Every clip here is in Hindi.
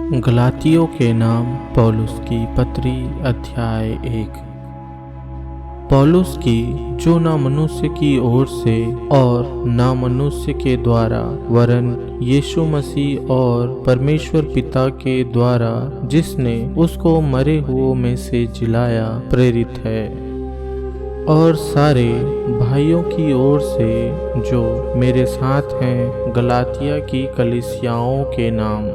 गलातियों के नाम पौलुस की पत्री अध्याय 1। पौलुस की, जो ना मनुष्य की ओर से और ना मनुष्य के द्वारा वरन यीशु मसीह और परमेश्वर पिता के द्वारा जिसने उसको मरे हुओं में से जिलाया प्रेरित है, और सारे भाइयों की ओर से जो मेरे साथ हैं गलातिया की कलीसियाओं के नाम।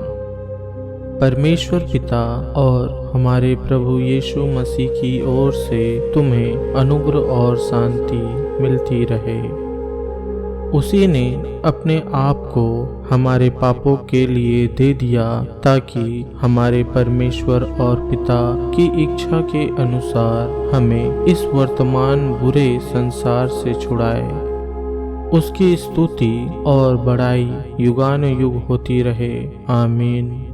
परमेश्वर पिता और हमारे प्रभु यीशु मसीह की ओर से तुम्हें अनुग्रह और शांति मिलती रहे। उसी ने अपने आप को हमारे पापों के लिए दे दिया ताकि हमारे परमेश्वर और पिता की इच्छा के अनुसार हमें इस वर्तमान बुरे संसार से छुड़ाए। उसकी स्तुति और बड़ाई युगानुयुग होती रहे। आमीन।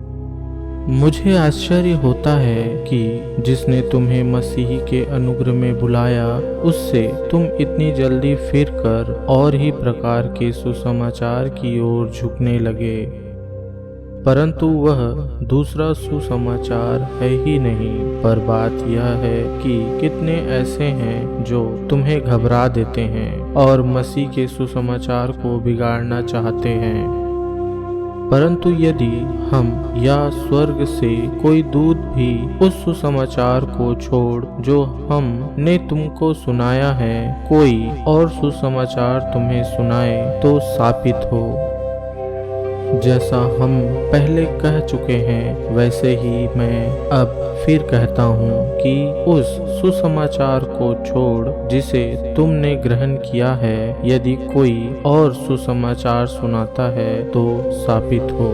मुझे आश्चर्य होता है कि जिसने तुम्हें मसीह के अनुग्रह में बुलाया उससे तुम इतनी जल्दी फिर कर और ही प्रकार के सुसमाचार की ओर झुकने लगे, परंतु वह दूसरा सुसमाचार है ही नहीं। पर बात यह है कि कितने ऐसे हैं जो तुम्हें घबरा देते हैं और मसीह के सुसमाचार को बिगाड़ना चाहते हैं। परंतु यदि हम या स्वर्ग से कोई दूत भी उस सुसमाचार को छोड़ जो हमने तुमको सुनाया है कोई और सुसमाचार तुम्हें सुनाए तो शापित हो। जैसा हम पहले कह चुके हैं वैसे ही मैं अब फिर कहता हूँ कि उस सुसमाचार को छोड़ जिसे तुमने ग्रहण किया है, यदि कोई और सुसमाचार सुनाता है तो शापित हो।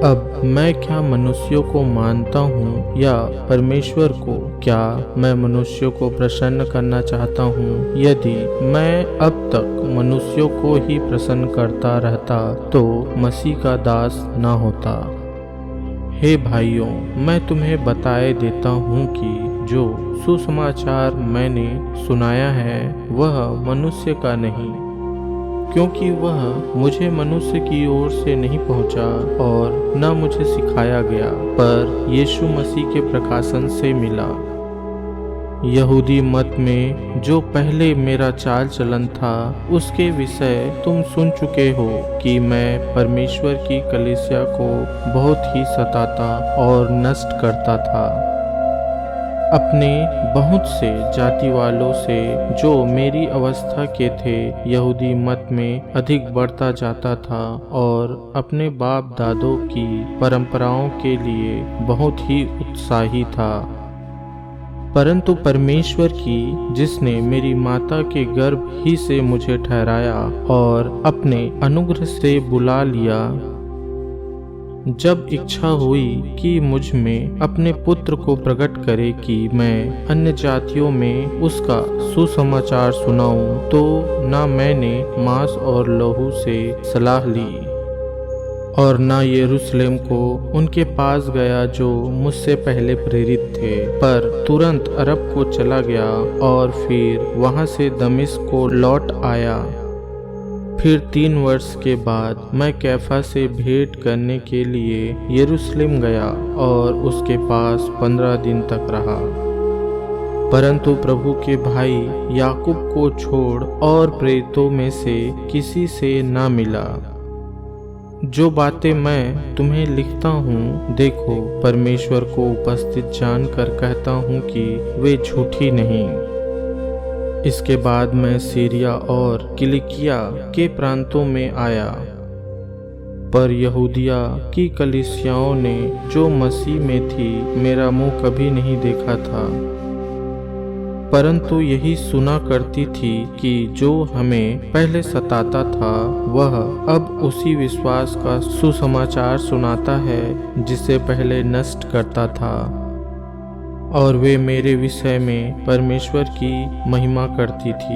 अब मैं क्या मनुष्यों को मानता हूँ या परमेश्वर को? क्या मैं मनुष्यों को प्रसन्न करना चाहता हूँ? यदि मैं अब तक मनुष्यों को ही प्रसन्न करता रहता तो मसीह का दास ना होता। हे भाइयों, मैं तुम्हें बताए देता हूँ कि जो सुसमाचार मैंने सुनाया है वह मनुष्य का नहीं, क्योंकि वह मुझे मनुष्य की ओर से नहीं पहुंचा और न मुझे सिखाया गया, पर यीशु मसीह के प्रकाशन से मिला। यहूदी मत में जो पहले मेरा चाल चलन था उसके विषय तुम सुन चुके हो कि मैं परमेश्वर की कलीसिया को बहुत ही सताता और नष्ट करता था। अपने बहुत से जाति वालों से जो मेरी अवस्था के थे यहूदी मत में अधिक बढ़ता जाता था और अपने बाप दादों की परंपराओं के लिए बहुत ही उत्साही था। परंतु परमेश्वर की, जिसने मेरी माता के गर्भ ही से मुझे ठहराया और अपने अनुग्रह से बुला लिया, जब इच्छा हुई कि मुझ में अपने पुत्र को प्रकट करे कि मैं अन्य जातियों में उसका सुसमाचार सुनाऊं, तो ना मैंने मांस और लहू से सलाह ली और ना यरूशलेम को उनके पास गया जो मुझसे पहले प्रेरित थे, पर तुरंत अरब को चला गया और फिर वहां से दमिश्क को लौट आया। फिर 3 वर्ष के बाद मैं कैफा से भेंट करने के लिए यरूशलेम गया और उसके पास 15 दिन तक रहा, परंतु प्रभु के भाई याकूब को छोड़ और प्रेरितों में से किसी से ना मिला। जो बातें मैं तुम्हें लिखता हूँ, देखो, परमेश्वर को उपस्थित जानकर कहता हूँ कि वे झूठी नहीं। इसके बाद मैं सीरिया और किलिकिया के प्रांतों में आया, पर यहूदिया की कलीसियाओं ने जो मसीह में थी मेरा मुंह कभी नहीं देखा था, परंतु यही सुना करती थी कि जो हमें पहले सताता था वह अब उसी विश्वास का सुसमाचार सुनाता है जिसे पहले नष्ट करता था, और वे मेरे विषय में परमेश्वर की महिमा करती थी।